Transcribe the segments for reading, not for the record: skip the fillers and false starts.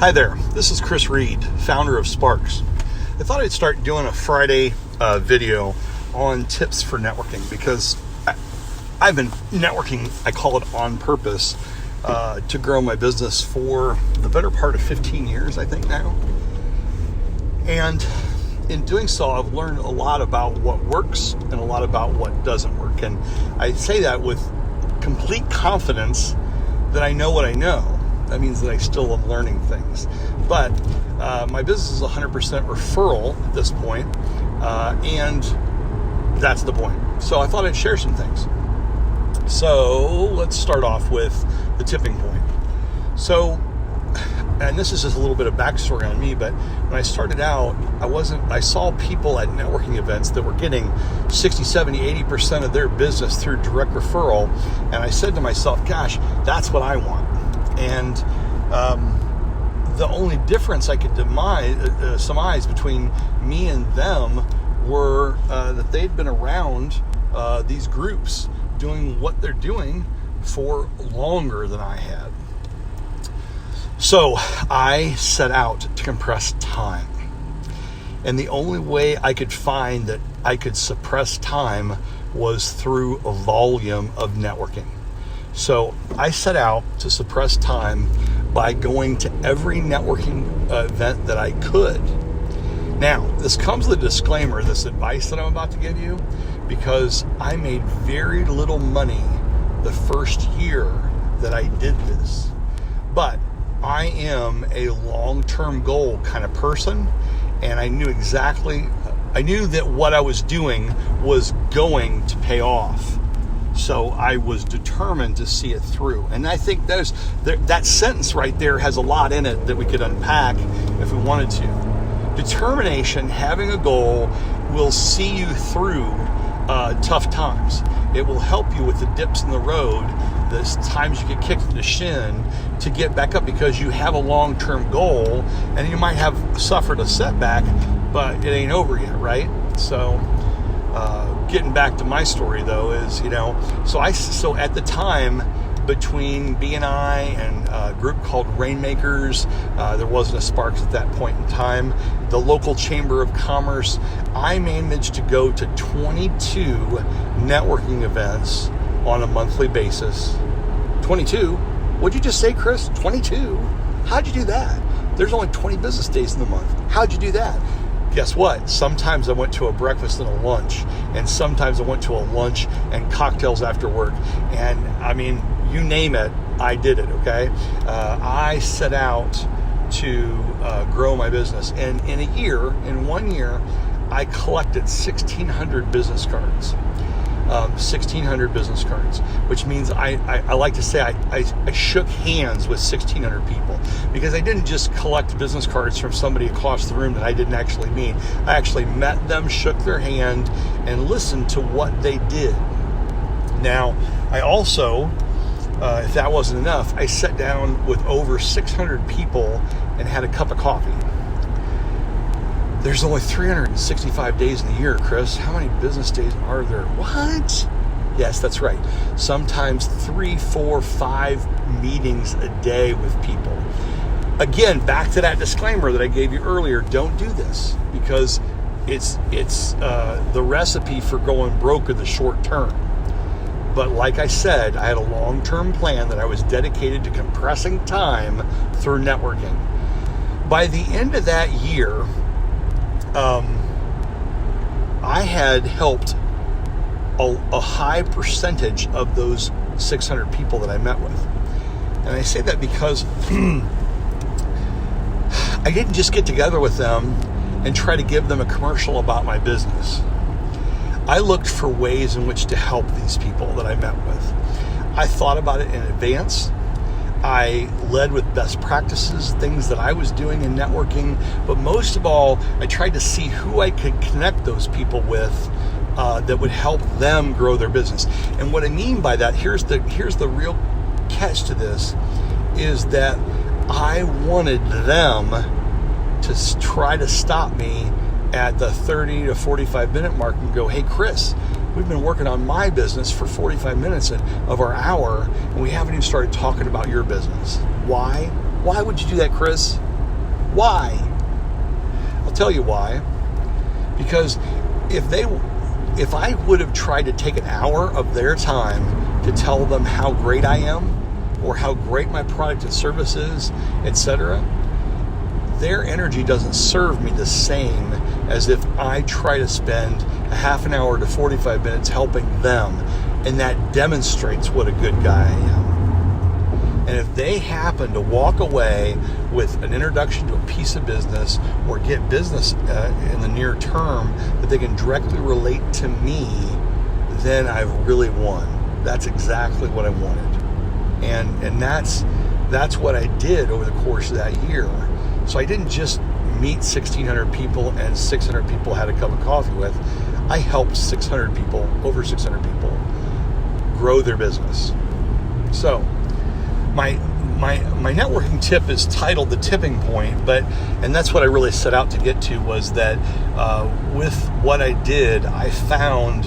Hi there, this is Chris Reed, founder of Sparks. I thought I'd start doing a Friday video on tips for networking because I've been networking, I call it on purpose, to grow my business for the better part of 15 years, I think now. And in doing so, I've learned a lot about what works and a lot about what doesn't work. And I say that with complete confidence that I know what I know. That means that I still am learning things. But my business is 100% referral at this point, and that's the point. So I thought I'd share some things. So let's start off with the tipping point. So, and this is just a little bit of backstory on me, but when I started out, I saw people at networking events that were getting 60, 70, 80% of their business through direct referral. And I said to myself, gosh, that's what I want. And the only difference I could surmise between me and them were that they'd been around these groups doing what they're doing for longer than I had. So I set out to compress time. And the only way I could find that I could suppress time was through a volume of networking. So I set out to suppress time by going to every networking event that I could. Now, this comes with a disclaimer, this advice that I'm about to give you, because I made very little money the first year that I did this. But I am a long-term goal kind of person, and I knew that what I was doing was going to pay off. So I was determined to see it through. And I think that sentence right there has a lot in it that we could unpack if we wanted to. Determination, having a goal, will see you through tough times. It will help you with the dips in the road, the times you get kicked in the shin, to get back up because you have a long-term goal, and you might have suffered a setback, but it ain't over yet, right? So getting back to my story though is, so at the time between BNI and a group called Rainmakers, there wasn't a Sparks at that point in time, the local Chamber of Commerce, I managed to go to 22 networking events on a monthly basis. 22? What'd you just say, Chris? 22? How'd you do that? There's only 20 business days in the month. How'd you do that? Guess what? Sometimes I went to a breakfast and a lunch, and sometimes I went to a lunch and cocktails after work. And I mean, you name it, I did it, okay? I set out to grow my business. And in 1 year, I collected 1,600 business cards. 1,600 business cards, which means I like to say I shook hands with 1,600 people, because I didn't just collect business cards from somebody across the room that I didn't actually meet. I actually met them, shook their hand, and listened to what they did. Now, I also, if that wasn't enough, I sat down with over 600 people and had a cup of coffee. There's only 365 days in the year, Chris. How many business days are there? What? Yes, that's right. Sometimes 3, 4, 5 meetings a day with people. Again, back to that disclaimer that I gave you earlier. Don't do this because it's the recipe for going broke in the short term. But like I said, I had a long-term plan that I was dedicated to compressing time through networking. By the end of that year, I had helped a high percentage of those 600 people that I met with. And I say that because I didn't just get together with them and try to give them a commercial about my business. I looked for ways in which to help these people that I met with. I thought about it in advance. I led with best practices, things that I was doing in networking, but most of all, I tried to see who I could connect those people with that would help them grow their business. And what I mean by that, here's the real catch to this, is that I wanted them to try to stop me at the 30 to 45 minute mark and go, hey, Chris, we've been working on my business for 45 minutes of our hour, and we haven't even started talking about your business. Why? Why would you do that, Chris? Why? I'll tell you why. Because if I would have tried to take an hour of their time to tell them how great I am or how great my product and service is, etc., their energy doesn't serve me the same as if I try to spend a half an hour to 45 minutes helping them, and that demonstrates what a good guy I am. And if they happen to walk away with an introduction to a piece of business or get business in the near term that they can directly relate to me, then I've really won. That's exactly what I wanted. And that's what I did over the course of that year. So I didn't just meet 1,600 people and 600 people had a cup of coffee with. I helped 600 people, over 600 people, grow their business. So my networking tip is titled The Tipping Point, and that's what I really set out to get to, was that with what I did, I found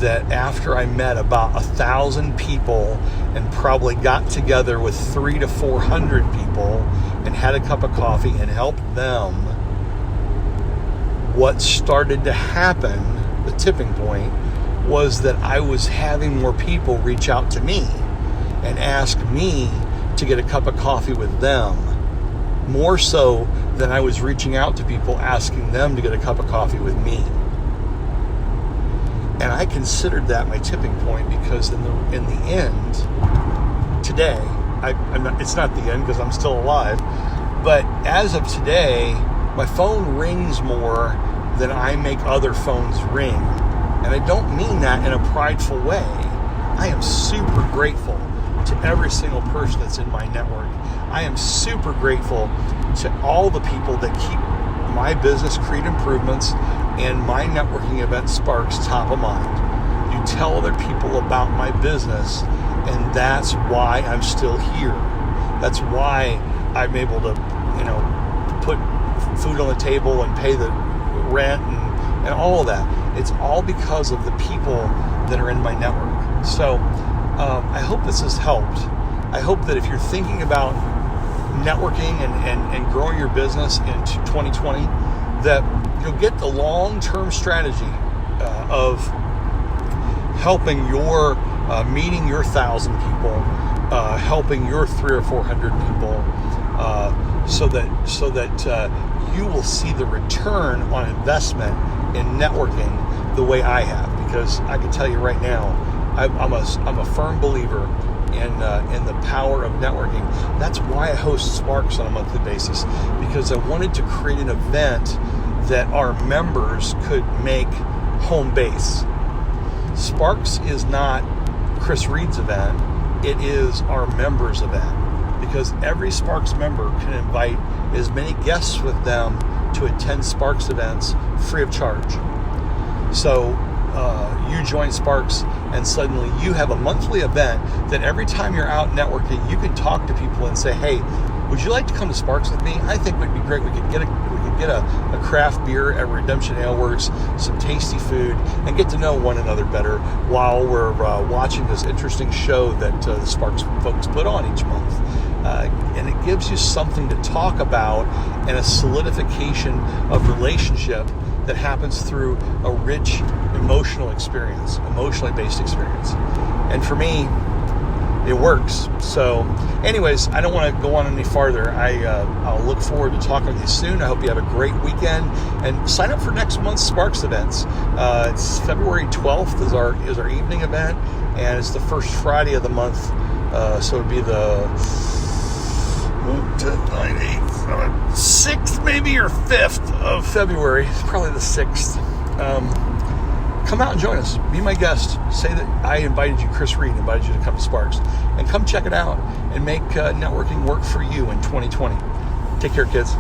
that after I met about 1,000 people and probably got together with 300 to 400 people and had a cup of coffee and helped them, what started to happen, the tipping point, was that I was having more people reach out to me and ask me to get a cup of coffee with them, more so than I was reaching out to people asking them to get a cup of coffee with me. And I considered that my tipping point because in the end, today, it's not the end because I'm still alive, but as of today, my phone rings more than I make other phones ring. And I don't mean that in a prideful way. I am super grateful to every single person that's in my network. I am super grateful to all the people that keep my business, Create Improvements, and my networking event Sparks top of mind. You tell other people about my business, and that's why I'm still here. That's why I'm able to, put food on the table and pay the rent and all of that. It's all because of the people that are in my network. So I hope this has helped. I hope that if you're thinking about networking and growing your business into 2020, that you'll get the long-term strategy of helping your meeting your 1,000 people, helping your 300 or 400 people, so that you will see the return on investment in networking the way I have. Because I can tell you right now, I'm a firm believer in the power of networking. That's why I host Sparks on a monthly basis, because I wanted to create an event that our members could make home base. Sparks is not Chris Reed's event, it is our members' event, because every Sparks member can invite as many guests with them to attend Sparks events free of charge. So you join Sparks and suddenly you have a monthly event that every time you're out networking, you can talk to people and say, hey, would you like to come to Sparks with me? I think it would be great. We could get a craft beer at Redemption Ale Works, some tasty food, and get to know one another better while we're watching this interesting show that the Sparks folks put on each month. And it gives you something to talk about and a solidification of relationship that happens through a rich emotional experience, emotionally based experience. And for me, it works. So anyways, I don't want to go on any farther. I'll look forward to talking with you soon. I hope you have a great weekend, and sign up for next month's Sparks events. It's February 12th is our evening event, and it's the first Friday of the month. So it'd be the 6th maybe or 5th of February. It's probably the 6th. Come out and join us. Be my guest. Say that I invited you, Chris Reed, invited you to come to Sparks. And come check it out and make networking work for you in 2020. Take care, kids.